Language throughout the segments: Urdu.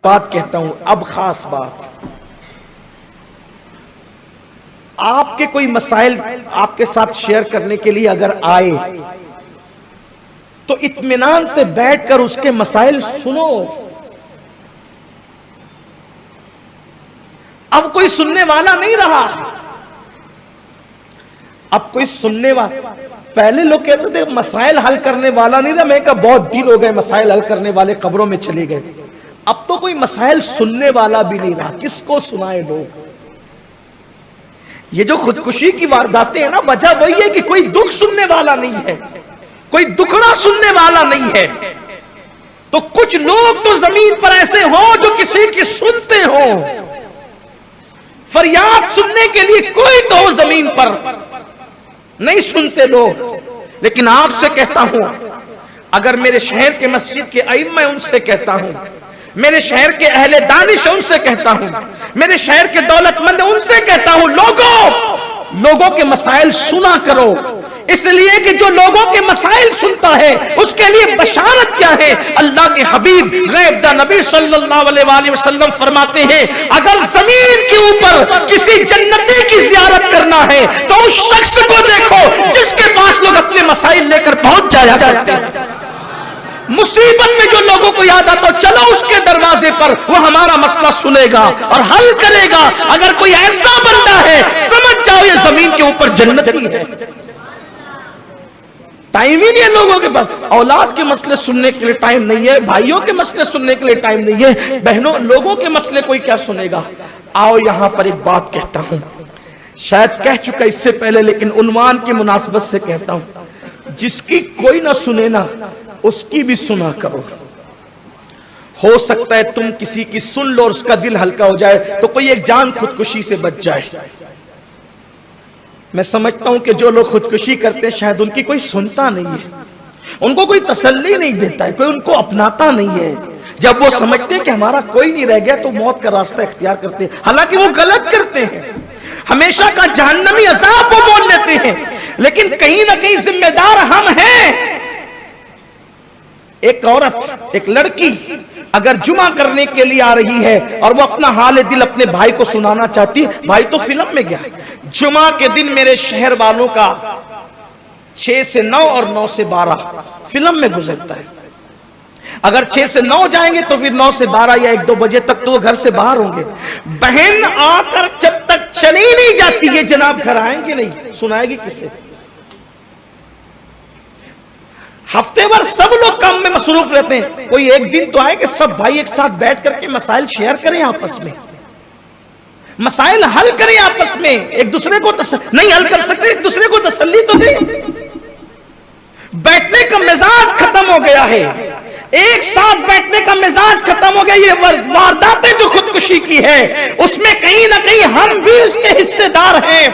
بات کہتا ہوں، اب خاص بات، آپ کے کوئی مسائل آپ کے ساتھ شیئر کرنے کے لیے اگر آئے تو اطمینان سے بیٹھ کر اس کے مسائل سنو. اب کوئی سننے والا نہیں رہا، اب کوئی سننے والا. پہلے لوگ کہتے تھے مسائل حل کرنے والا نہیں رہا، میں کہا بہت دن ہو گئے مسائل حل کرنے والے قبروں میں چلے گئے. اب تو کوئی مسائل سننے والا بھی نہیں رہا، کس کو سنائے لوگ. یہ جو خودکشی کی وارداتیں ہیں نا، وجہ وہی ہے کہ کوئی دکھ سننے والا نہیں ہے، کوئی دکھڑا سننے والا نہیں ہے. تو کچھ لوگ تو زمین پر ایسے ہوں جو کسی کی سنتے ہوں، فریاد سننے کے لیے کوئی تو زمین پر نہیں سنتے لوگ. لیکن آپ سے کہتا ہوں، اگر میرے شہر کے مسجد کے ائمہ ان سے کہتا ہوں، میرے شہر کے اہل دانش ان سے کہتا ہوں، میرے شہر کے دولت مند ان سے کہتا ہوں، لوگوں کے مسائل سنا کرو. اس لیے کہ جو لوگوں کے مسائل سنتا ہے اس کے لیے بشارت کیا ہے. اللہ کے حبیب غیب دا نبی صلی اللہ علیہ وآلہ وسلم فرماتے ہیں، اگر زمین کے اوپر کسی جنتی کی زیارت کرنا ہے تو اس شخص کو دیکھو جس کے پاس لوگ اپنے مسائل لے کر پہنچ جایا کرتے ہیں. مصیبت میں جو لوگوں کو یاد آتا ہو، چلو اس کے دروازے پر، وہ ہمارا مسئلہ سنے گا اور حل کرے گا. اگر کوئی ایسا بندہ ہے سمجھ جاؤ یہ زمین کے اوپر جنتی ہے. ٹائم ہی نہیں ہے لوگوں کے پاس، اولاد کے مسئلے سننے کے لیے ٹائم نہیں ہے، بھائیوں کے مسئلے سننے کے لیے ٹائم نہیں ہے، بہنوں لوگوں کے مسئلے کوئی کیا سنے گا. آؤ یہاں پر ایک بات کہتا ہوں، شاید کہہ چکا اس سے پہلے لیکن عنوان کی مناسبت سے کہتا ہوں، جس کی کوئی نہ سنے نا اس کی بھی سنا کرو. ہو سکتا ہے تم کسی کی سن لو اور اس کا دل ہلکا ہو جائے تو کوئی ایک جان خودکشی سے بچ جائے. میں سمجھتا ہوں کہ جو لوگ خودکشی کرتے ہیں شاید ان کی کوئی سنتا نہیں ہے، ان کو کوئی تسلی نہیں دیتا ہے، کوئی ان کو اپناتا نہیں ہے. جب وہ سمجھتے ہیں کہ ہمارا کوئی نہیں رہ گیا تو موت کا راستہ اختیار کرتے ہیں، حالانکہ وہ غلط کرتے ہیں. ہمیشہ کا جہنمی عذاب وہ بول لیتے ہیں، لیکن کہیں نہ کہیں ذمہ دار ہم ہیں. ایک عورت، ایک لڑکی اگر جمعہ کرنے کے لیے آ رہی ہے اور وہ اپنا حال دل اپنے بھائی کو سنانا چاہتی، بھائی تو فلم میں گیا. جمعہ کے دن میرے شہر والوں کا 6 سے 9 اور 9 سے 12 فلم میں گزرتا ہے. اگر 6 سے 9 جائیں گے تو پھر 9 سے 12 یا 1-2 بجے تک تو وہ گھر سے باہر ہوں گے. بہن آ کر جب تک چلی نہیں جاتی، یہ جناب گھر آئیں گے نہیں، سنائے گی کسے. ہفتے بھر سب لوگ کام میں مصروف رہتے ہیں، کوئی ایک دن تو آئے کہ سب بھائی ایک ساتھ بیٹھ کر کے مسائل شیئر کریں، آپس میں مسائل حل کریں، آپس میں ایک دوسرے کو نہیں حل کر سکتے ایک دوسرے کو تسلی تو دیں. بیٹھنے کا مزاج ختم ہو گیا ہے، ایک ساتھ بیٹھنے کا مزاج ختم ہو گیا. یہ وارداتیں جو خودکشی کی ہے اس میں کہیں نہ کہیں ہم بھی اس کے حصے دار ہیں.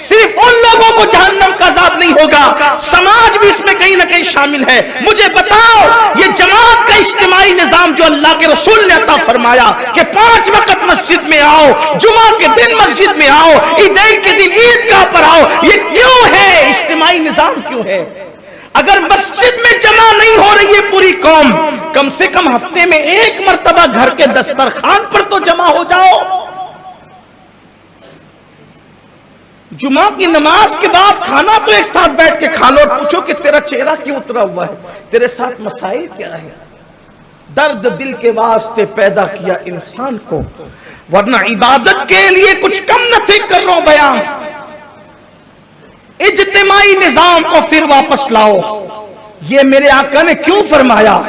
صرف ان لوگوں کو جہنم کا عذاب نہیں ہوگا، سماج بھی اس میں کہیں نہ کہیں شامل ہے. مجھے بتاؤ یہ جماعت کا اجتماعی نظام جو اللہ کے رسول نے عطا فرمایا کہ 5 وقت مسجد میں آؤ، جمعہ کے دن مسجد میں آؤ، عیدین کے دن عیدگاہ پر آؤ، یہ کیوں ہے؟ اجتماعی نظام کیوں ہے؟ اگر مسجد میں جمع نہیں ہو رہی ہے پوری قوم، کم سے کم ہفتے میں 1 مرتبہ گھر کے دسترخوان پر تو جمع ہو جاؤ. جمعہ کی نماز کے بعد کھانا تو ایک ساتھ بیٹھ کے کھا لو، پوچھو کہ تیرا چہرہ کیوں اترا ہوا ہے، تیرے ساتھ مسائل کیا ہے. درد دل کے واسطے پیدا کیا انسان کو، ورنہ عبادت کے لیے کچھ کم نہ تھے. کر رہا ہوں بیان، اجتماعی نظام کو پھر واپس لاؤ. یہ میرے آقا نے کیوں فرمایا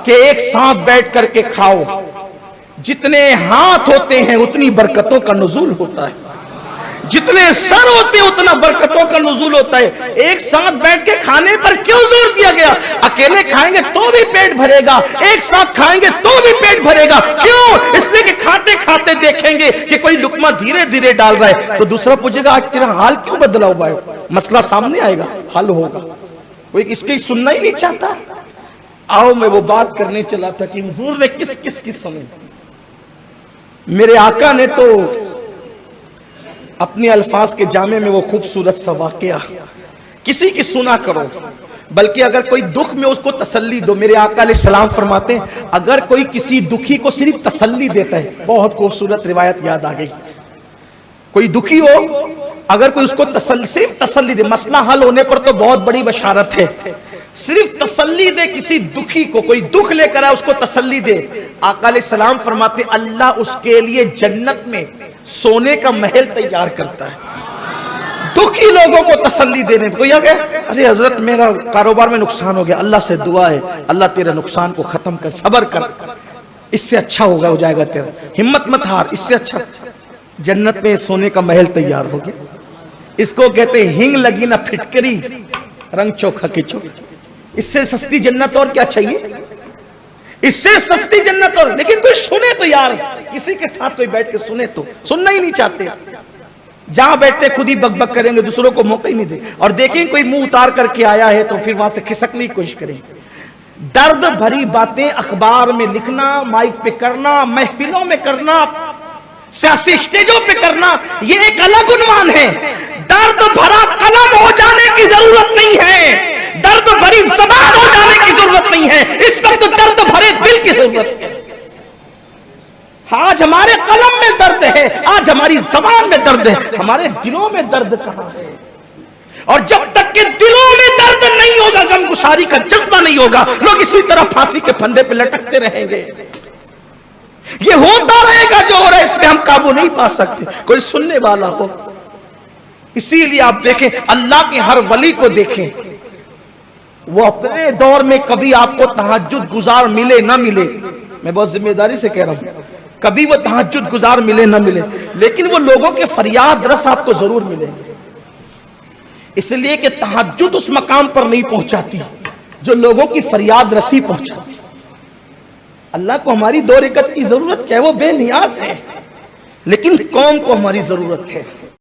کہ ایک ساتھ بیٹھ کر کے کھاؤ. جتنے ہاتھ ہوتے ہیں اتنی برکتوں کا نزول ہوتا ہے، جتنے سر ہوتے ہیں اتنا برکتوں کا نزول ہوتا ہے. ایک ساتھ بیٹھ کے کھانے پر کیوں زور دیا گیا؟ اکیلے کھائیں گے تو بھی پیٹ بھرے گا، ایک ساتھ کھائیں گے تو بھی پیٹ بھرے گا. کیوں؟ اس لیے کہ کھاتے کھاتے دیکھیں گے کہ کوئی لقمہ دھیرے دھیرے ڈال رہا ہے تو دوسرا پوچھے گا آج تیرا حال کیوں بدلا ہوا ہے. مسئلہ سامنے آئے گا، حل ہوگا. کوئی اس کی سننا ہی نہیں چاہتا. آؤ میں وہ بات کرنے چلا تھا کہ حضور نے کس کس کی سنی. میرے آقا نے تو اپنے الفاظ کے جامع میں وہ خوبصورت سا واقعہ کسی کی سنا کرو. بلکہ اگر کوئی دکھ میں اس کو تسلی دو. میرے آقا علیہ السلام فرماتے ہیں اگر کوئی کسی دکھی کو صرف تسلی دیتا ہے, بہت خوبصورت روایت یاد آ گئی, کوئی دکھی ہو اگر کوئی اس کو صرف تسلی دے, مسئلہ حل ہونے پر تو بہت بڑی بشارت ہے, صرف تسلی دے کسی دکھی کو, کوئی دکھ لے کر آئے اس کو تسلی دے, آقا علیہ السلام فرماتے ہیں اللہ اس کے لیے جنت میں سونے کا محل تیار کرتا ہے. دکھی لوگوں کو تسلی دینے کوئی آ گیا, ارے حضرت میرا کاروبار میں نقصان ہو گیا, اللہ سے دعا ہے اللہ تیرا نقصان کو ختم کر, صبر کر, اس سے اچھا ہوگا, ہو جائے گا تیرا, ہمت مت ہار, اس سے اچھا. جنت میں سونے کا محل تیار ہو گیا. اس کو کہتے ہیں ہنگ لگی نہ پھٹکری, رنگ چوکھا کے چوک. اس سے سستی جنت اور کیا چاہیے, اس سے سستی جنت اور. لیکن کوئی سنے تو یار, کسی کے ساتھ کوئی بیٹھ کے سنے تو, سننا ہی نہیں چاہتے, جہاں بیٹھتے خود ہی بک بک کریں گے, دوسروں کو موقع ہی نہیں دے. اور دیکھیں کوئی منہ اتار کر کے آیا ہے تو پھر وہاں سے کھسکنے کی کوشش کریں. درد بھری باتیں اخبار میں لکھنا, مائک پہ کرنا, محفلوں میں کرنا, سیاسی اسٹیجوں پہ کرنا, یہ ایک الگ عنوان ہے. درد بھرا قلم ہو جانے کی ضرورت نہیں ہے, درد بھری زبان ہو جانے کی ضرورت نہیں ہے, اس وقت درد بھرے دل کی ضرورت ہے. آج ہمارے قلم میں درد ہے, آج ہماری زبان میں درد ہے, ہمارے دلوں میں درد کہاں ہے؟ اور جب تک کہ دلوں میں درد نہیں ہوگا, غمگساری کا جذبہ نہیں ہوگا, لوگ اسی طرح پھانسی کے پھندے پہ لٹکتے رہیں گے. یہ ہوتا رہے گا جو ہو رہا ہے, اس پہ ہم قابو نہیں پا سکتے. کوئی سننے والا ہو. اسی لیے آپ دیکھیں اللہ کے ہر ولی کو دیکھیں, وہ اپنے دور میں کبھی آپ کو تہجد گزار ملے نہ ملے, میں بہت ذمہ داری سے کہہ رہا ہوں, کبھی وہ تہجد گزار ملے نہ ملے, لیکن وہ لوگوں کے فریاد رس آپ کو ضرور ملے. اس لیے کہ تہجد اس مقام پر نہیں پہنچاتی جو لوگوں کی فریاد رسی پہنچاتی. اللہ کو ہماری 2 رکعت کی ضرورت کیا ہے, وہ بے نیاز ہے, لیکن قوم کو ہماری ضرورت ہے.